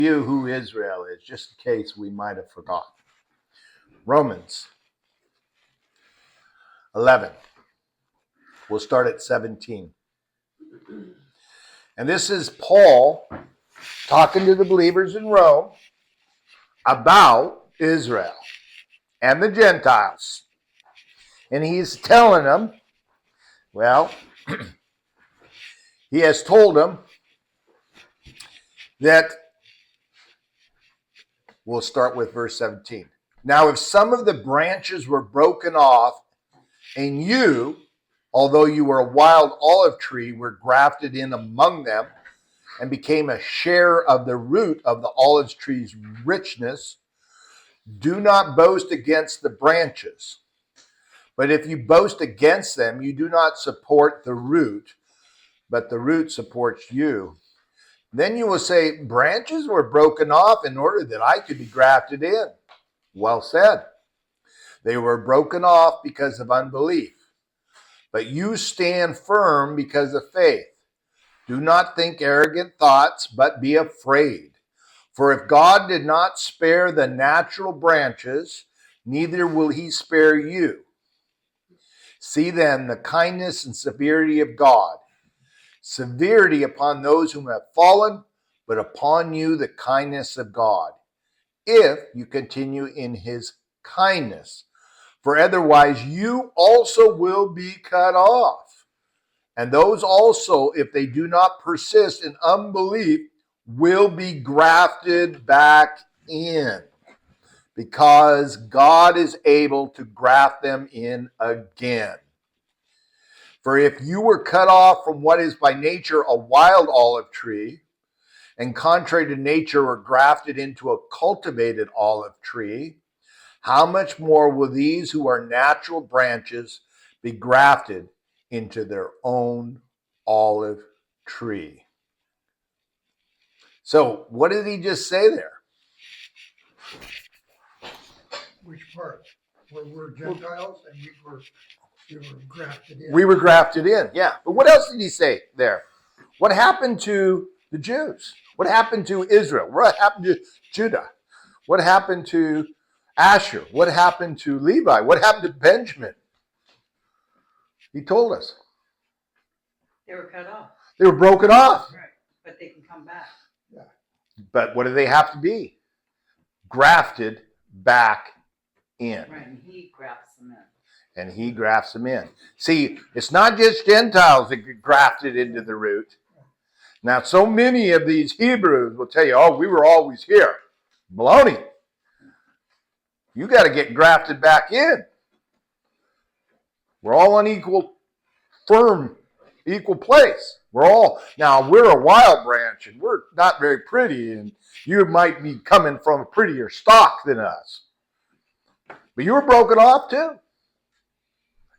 You who Israel is, just in case we might have forgotten. Romans 11. We'll start at 17. And this is Paul talking to the believers in Rome about Israel and the Gentiles. And he's telling them, well, he has told them that, we'll start with verse 17. Now, if some of the branches were broken off, and you, although you were a wild olive tree, were grafted in among them, and became a share of the root of the olive tree's richness, do not boast against the branches. But if you boast against them, you do not support the root, but the root supports you. Then you will say, branches were broken off in order that I could be grafted in. Well said. They were broken off because of unbelief. But you stand firm because of faith. Do not think arrogant thoughts, but be afraid. For if God did not spare the natural branches, neither will he spare you. See then the kindness and severity of God. Severity upon those whom have fallen, but upon you the kindness of God, if you continue in his kindness. For otherwise you also will be cut off. And those also, if they do not persist in unbelief, will be grafted back in, because God is able to graft them in again. For if you were cut off from what is by nature a wild olive tree, and contrary to nature were grafted into a cultivated olive tree, how much more will these who are natural branches be grafted into their own olive tree? So, what did he just say there? Which part? Where we're Gentiles and we were grafted in. We were grafted in, yeah. But what else did he say there? What happened to the Jews? What happened to Israel? What happened to Judah? What happened to Asher? What happened to Levi? What happened to Benjamin? He told us. They were cut off. They were broken off. Right. But they can come back. Yeah. But what do they have to be? Grafted back in. Right, and he grafts them in. And he grafts them in. See, it's not just Gentiles that get grafted into the root. Now, so many of these Hebrews will tell you, oh, we were always here. Baloney. You got to get grafted back in. We're all on equal place. Now we're a wild branch and we're not very pretty, and you might be coming from a prettier stock than us. But you were broken off too.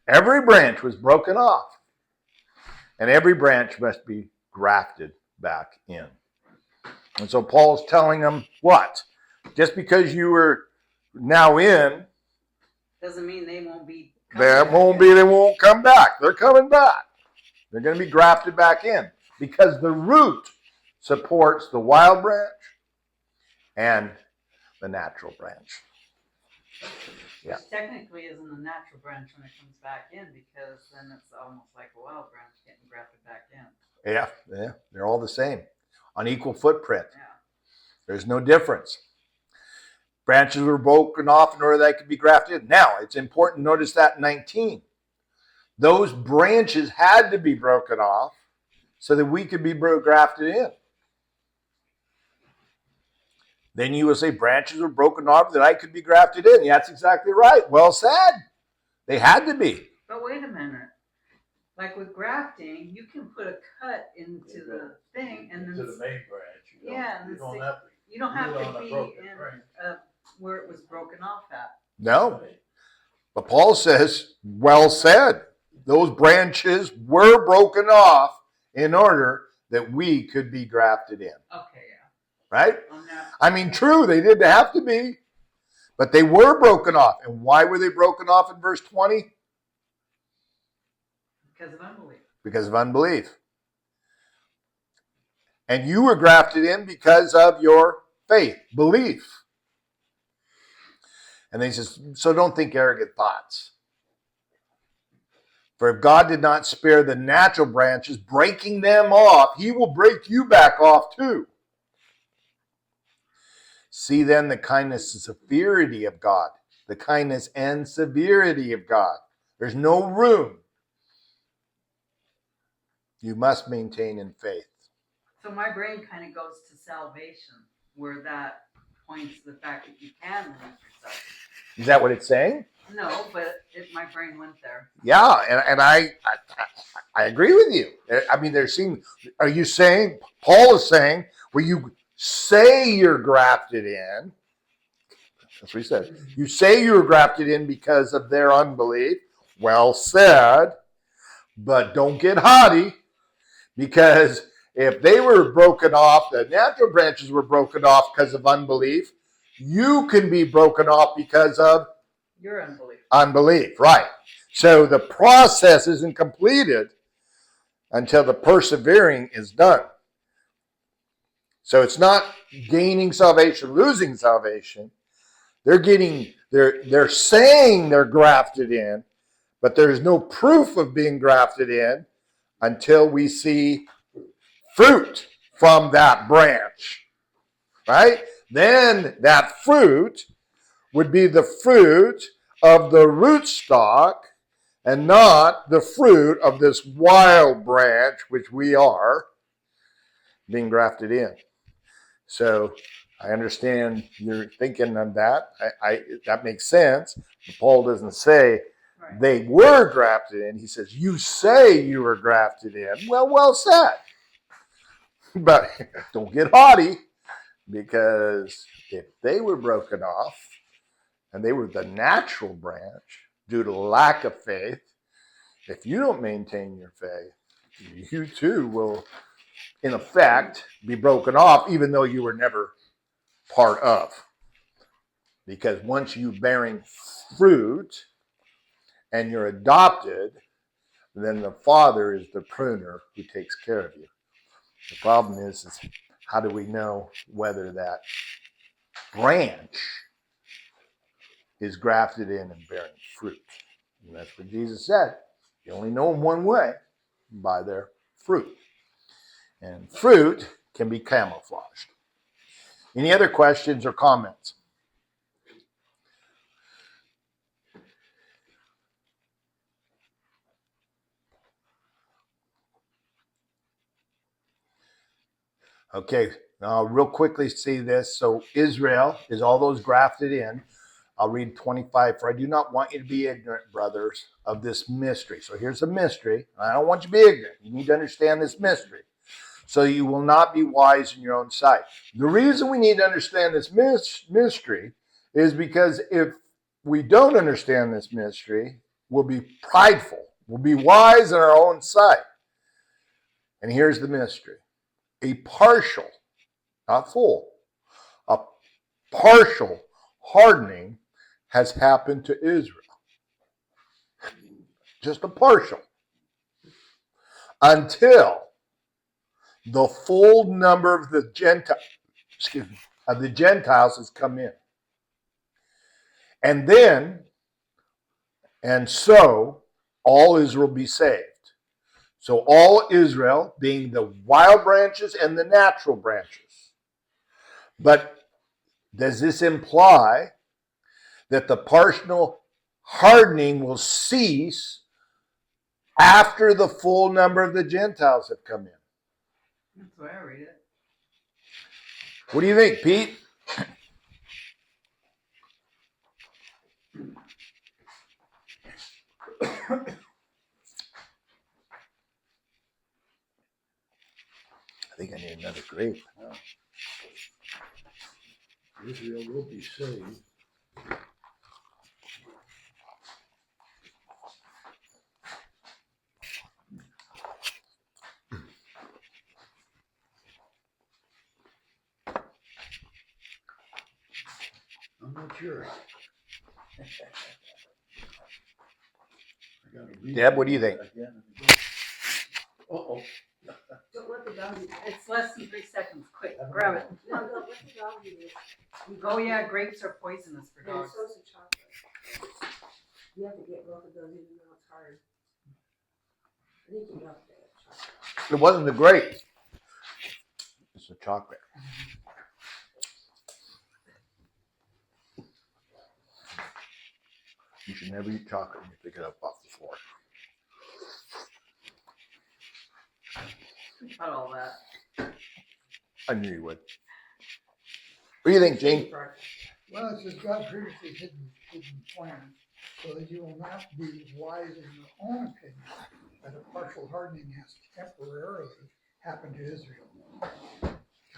Every branch was broken off. And every branch must be grafted back in. And so Paul's telling them what? Just because you were now in, doesn't mean they won't be. They won't come back. They're coming back. They're going to be grafted back in because the root supports the wild branch and the natural branch. Yeah. Which technically isn't a natural branch when it comes back in, because then it's almost like a wild branch getting grafted back in. Yeah. They're all the same. On equal footprint. Yeah. There's no difference. Branches were broken off in order that they could be grafted in. Now, it's important to notice that in 19. Those branches had to be broken off so that we could be grafted in. Then you will say branches were broken off that I could be grafted in. Yeah, that's exactly right. Well said. They had to be. But wait a minute. Like with grafting, you can put a cut into the thing and then to the main branch. You don't have to be in where it was broken off at. No. But Paul says, well said. Those branches were broken off in order that we could be grafted in. Okay, yeah. Right? I mean, true, they didn't have to be, but they were broken off. And why were they broken off in verse 20? Because of unbelief. Because of unbelief. And you were grafted in because of your faith, belief. And then he says, so don't think arrogant thoughts. For if God did not spare the natural branches, breaking them off, he will break you back off too. See then the kindness and severity of God. The kindness and severity of God. There's no room. You must maintain in faith. So my brain kind of goes to salvation, where that points to the fact that you can lose yourself. Is that what it's saying? No, but my brain went there. Yeah, and I agree with you. I mean, are you saying, Paul is saying, where you say you're grafted in, that's what he said, you say you were grafted in because of their unbelief, well said, but don't get haughty, because if they were broken off, the natural branches were broken off because of unbelief, you can be broken off because of your unbelief. Unbelief, right. So the process isn't completed until the persevering is done. So it's not gaining salvation, losing salvation. They're saying they're grafted in, but there's no proof of being grafted in until we see fruit from that branch, right? Then that fruit would be the fruit of the rootstock and not the fruit of this wild branch, which we are being grafted in. So I understand you're thinking on that. That makes sense. But Paul doesn't say they were grafted in. He says, you say you were grafted in. Well said. But don't get haughty, because if they were broken off and they were the natural branch due to lack of faith, if you don't maintain your faith, you too will, in effect, be broken off, even though you were never part of. Because once you're bearing fruit and you're adopted, then the Father is the pruner who takes care of you. The problem is how do we know whether that branch is grafted in and bearing fruit? And that's what Jesus said. You only know them one way, by their fruit. And fruit can be camouflaged. Any other questions or comments? Okay, I'll real quickly see this. So Israel is all those grafted in. I'll read 25. For I do not want you to be ignorant, brothers, of this mystery. So here's a mystery. I don't want you to be ignorant. You need to understand this mystery, so you will not be wise in your own sight. The reason we need to understand this mystery is because if we don't understand this mystery, we'll be prideful. We'll be wise in our own sight. And here's the mystery. A partial, not full, a partial hardening has happened to Israel. Just a partial. Until the full number of the Gentiles has come in. And so all Israel be saved. So all Israel being the wild branches and the natural branches. But does this imply that the partial hardening will cease after the full number of the Gentiles have come in? That's the way I read it. What do you think, Pete? I think I need another grape. Israel will be saved. I'm not sure. Deb, what do you think? Uh-oh. Don't let the the doggy do? It's less than 3 seconds. Quick, grab it. No, no, what the doggy do? Oh yeah, grapes are poisonous for And dogs. so is the chocolate. You have to get both of those even though it's hard. I think you have to get chocolate. It wasn't the grape. It's the chocolate. You should never eat chocolate when you pick it up off the floor. Cut all that. I knew you would. What do you think, Gene? Well, it says God previously hidden plans so that you will not be wise in your own opinion, that a partial hardening has temporarily happened to Israel.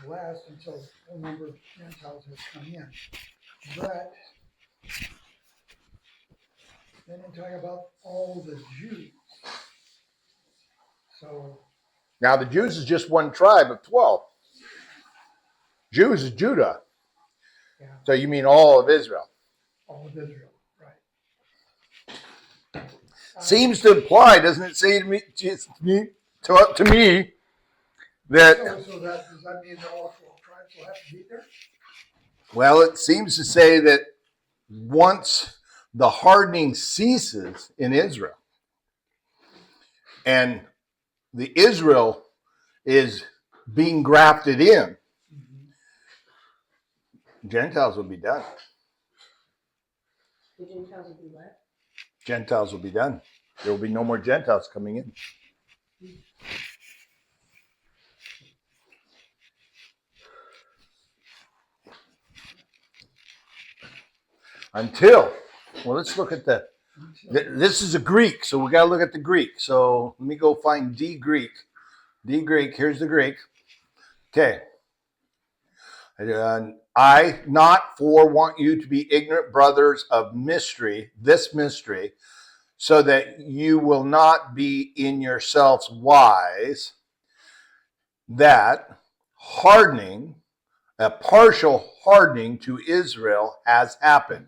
To last until the full number of Gentiles has come in. But then they talk about all the Jews. So Now, the Jews is just one tribe of 12. Jews is Judah. yeah, So you mean all of Israel. all of Israel, right? Seems to imply, doesn't it say to me, to me that, So that does that mean that all 12 tribes will have to be there? well, it seems to say that once the hardening ceases in Israel and the Israel is being grafted in, Gentiles will be done. The Gentiles will be what? Gentiles will be done. There will be no more Gentiles coming in. Until, well, let's look at this is a Greek, so we got to look at the Greek. So let me go find D Greek. D Greek, here's the Greek. Okay. I not for want you to be ignorant, brothers, of mystery, this mystery, so that you will not be in yourselves wise, that hardening, a partial hardening to Israel has happened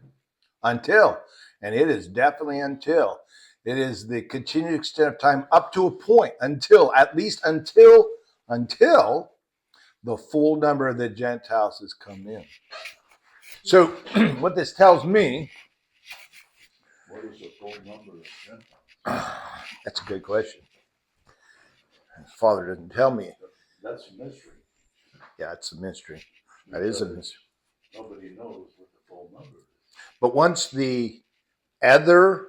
until, and it is definitely until, it is the continued extent of time up to a point until, at least until the full number of the Gentiles has come in. So what this tells me, What is the full number of Gentiles? that's a good question. His father doesn't tell me. That's a mystery. Yeah, it's a mystery. That is a mystery. Nobody knows what the full number is. But once the other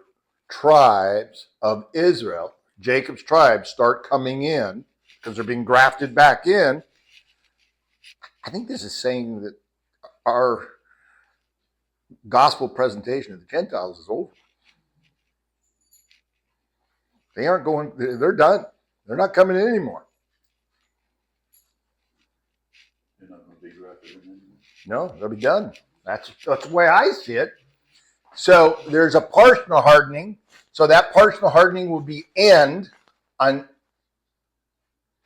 tribes of Israel, Jacob's tribes, start coming in, because they're being grafted back in, I think this is saying that our gospel presentation of the Gentiles is over. They aren't going, they're done. They're not coming in anymore. You're not going to be grafted in anymore. No, they'll be done. That's the way I see it. So there's a partial hardening. So that partial hardening will be end on,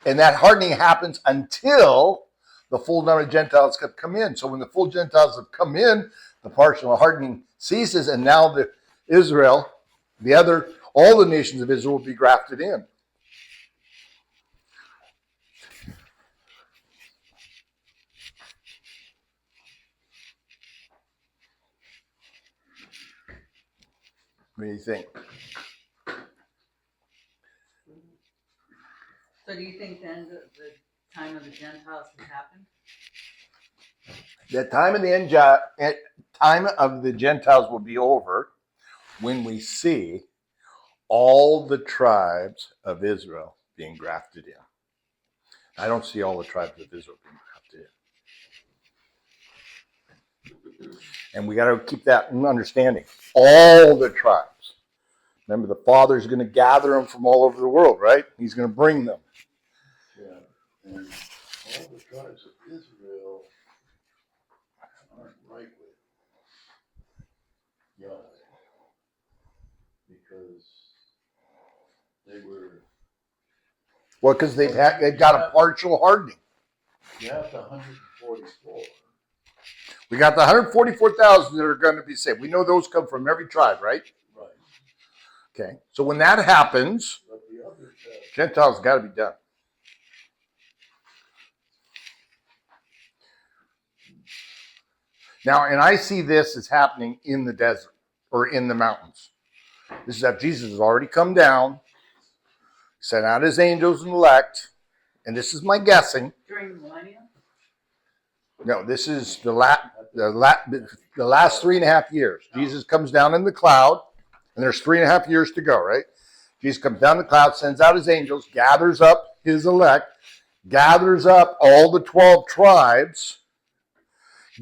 and that hardening happens until the full number of Gentiles have come in. So when the full Gentiles have come in, the partial hardening ceases, and now the Israel, all the nations of Israel will be grafted in. What do you think? So do you think then the time of the Gentiles has happened? The time of the Gentiles will be over when we see all the tribes of Israel being grafted in. I don't see all the tribes of Israel being grafted in. And we got to keep that in understanding. All the tribes. Remember, the Father's going to gather them from all over the world, right? He's going to bring them. Yeah, and all the tribes of Israel aren't right with God because they were. Well, because they've got a partial hardening. You have the 144. We got the 144,000 that are going to be saved. We know those come from every tribe, right? Right. Okay. So when that happens, But the other Gentiles got to be done. Now, and I see this as happening in the desert or in the mountains. This is that Jesus has already come down, sent out his angels and elect, and this is my guessing. During the millennium? No, this is the last 3.5 years. Jesus comes down in the cloud, and there's 3.5 years to go, right? Jesus comes down the cloud, sends out his angels, gathers up his elect, gathers up all the 12 tribes,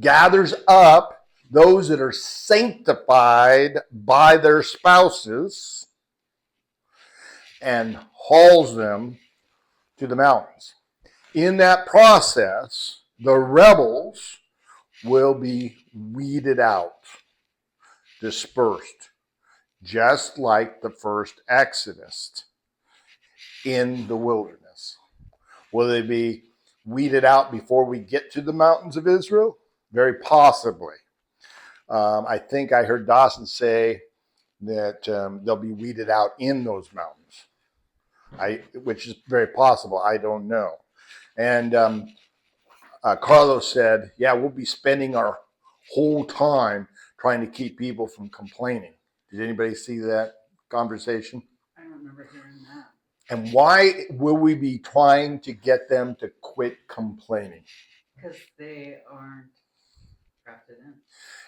gathers up those that are sanctified by their spouses, and hauls them to the mountains. In that process, the rebels will be weeded out, dispersed, just like the first Exodus in the wilderness. Will they be weeded out before we get to the mountains of Israel? Very possibly. I think I heard Dawson say that they'll be weeded out in those mountains, which is very possible. I don't know. And Carlos said, yeah, we'll be spending our whole time trying to keep people from complaining. Did anybody see that conversation? I don't remember hearing that. And why will we be trying to get them to quit complaining? Because they aren't grafted in.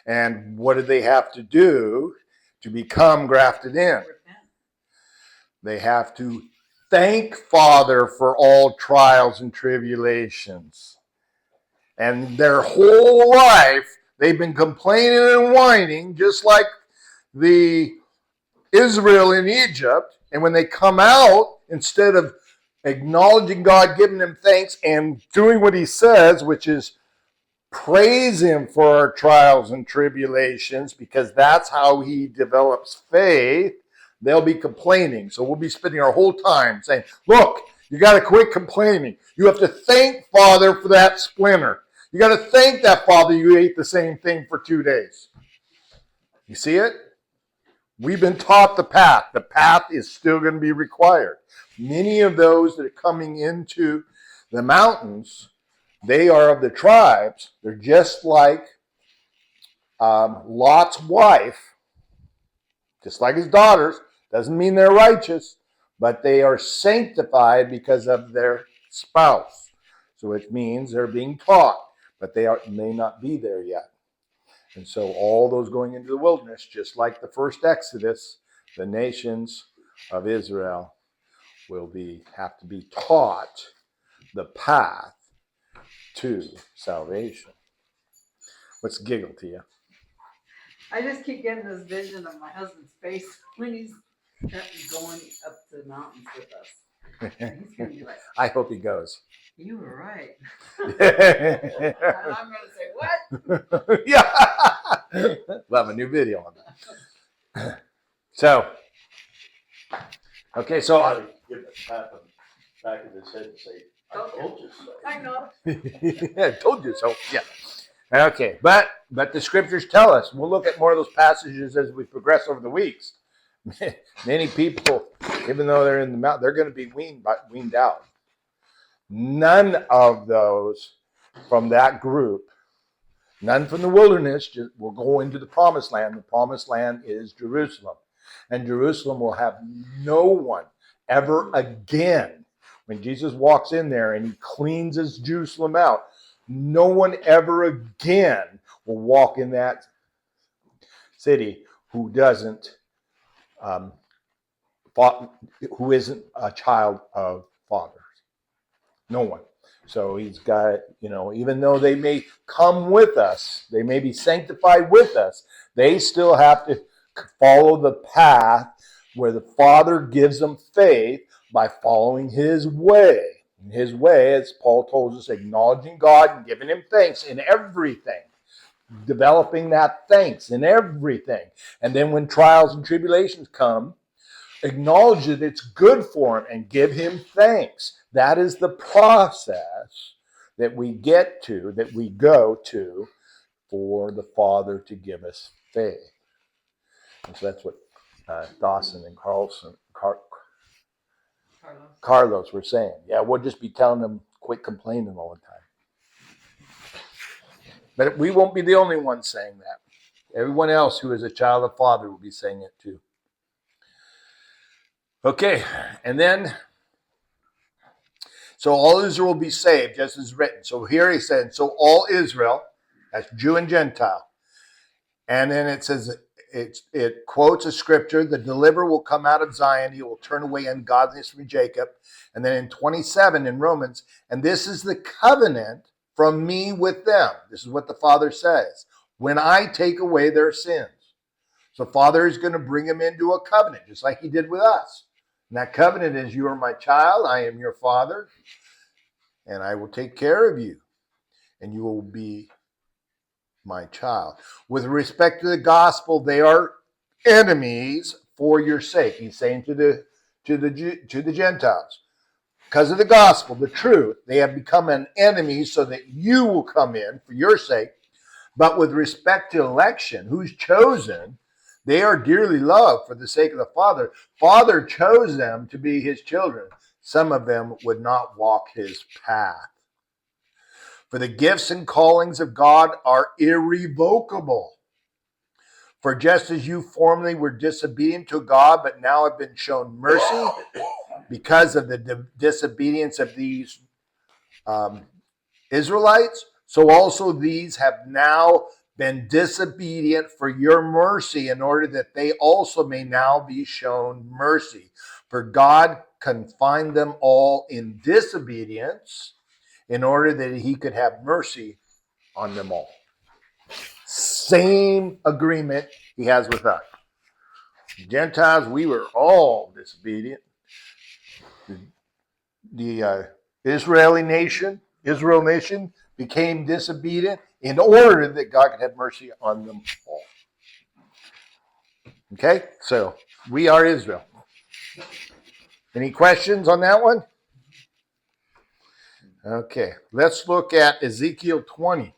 And what do they have to do to become grafted in? Repent. They have to thank Father for all trials and tribulations. And their whole life, they've been complaining and whining, just like the Israel in Egypt. And when they come out, instead of acknowledging God, giving him thanks, and doing what he says, which is praise him for our trials and tribulations, because that's how he develops faith, they'll be complaining. So we'll be spending our whole time saying, look, you got to quit complaining. You have to thank Father for that splinter. You got to thank that Father you ate the same thing for 2 days. You see it? We've been taught the path. The path is still going to be required. Many of those that are coming into the mountains, they are of the tribes. They're just like Lot's wife, just like his daughters. Doesn't mean they're righteous, but they are sanctified because of their spouse. So it means they're being taught, but they may not be there yet. And so all those going into the wilderness, just like the first Exodus, the nations of Israel will have to be taught the path to salvation. What's the giggle to you? I just keep getting this vision of my husband's face when he's going up to the mountains with us. And he's going to be like, I hope he goes. you were right. Yeah. And I'm going to say, what? We'll have a new video on that. So, okay, so Give it a pat on the back of his head and say, I told you so. I know. I told you so. Yeah. Okay, but the scriptures tell us. We'll look at more of those passages as we progress over the weeks. Many people, even though they're in the mountain, they're going to be weaned out. None of those from that group, none from the wilderness, will go into the promised land. The promised land is Jerusalem. And Jerusalem will have no one ever again. When Jesus walks in there and he cleanses Jerusalem out, no one ever again will walk in that city who isn't a child of fathers. No one. So he's got, even though they may come with us, they may be sanctified with us, they still have to follow the path where the Father gives them faith by following his way. His way, as Paul told us, acknowledging God and giving him thanks in everything. Developing that thanks in everything. And then when trials and tribulations come, acknowledge that it's good for him and give him thanks. That is the process that we get to, that we go to for the Father to give us faith. And so that's what Dawson and Carlos were saying. Yeah, we'll just be telling them quit complaining all the time. But we won't be the only ones saying that. Everyone else who is a child of Father will be saying it too. Okay, and then, so all Israel will be saved, just as written. So here he said, so all Israel, that's Jew and Gentile. And then it says, it quotes a scripture, the deliverer will come out of Zion, he will turn away ungodliness from Jacob. And then in 27 in Romans, and this is the covenant from me with them. This is what the Father says. When I take away their sins. So Father is going to bring them into a covenant, just like he did with us. And that covenant is, you are my child, I am your Father, and I will take care of you, and you will be my child. With respect to the gospel, they are enemies for your sake. He's saying to the Gentiles, because of the gospel, the truth, they have become an enemy so that you will come in for your sake. But with respect to election, who's chosen, they are dearly loved for the sake of the Father. Father chose them to be his children. Some of them would not walk his path. For the gifts and callings of God are irrevocable. For just as you formerly were disobedient to God, but now have been shown mercy because of the disobedience of these Israelites, so also these have now been disobedient for your mercy, in order that they also may now be shown mercy. For God confined them all in disobedience, in order that he could have mercy on them all. Same agreement he has with us. Gentiles, we were all disobedient. The Israel nation became disobedient in order that God could have mercy on them all. Okay, so we are Israel. Any questions on that one? Okay, let's look at Ezekiel 20.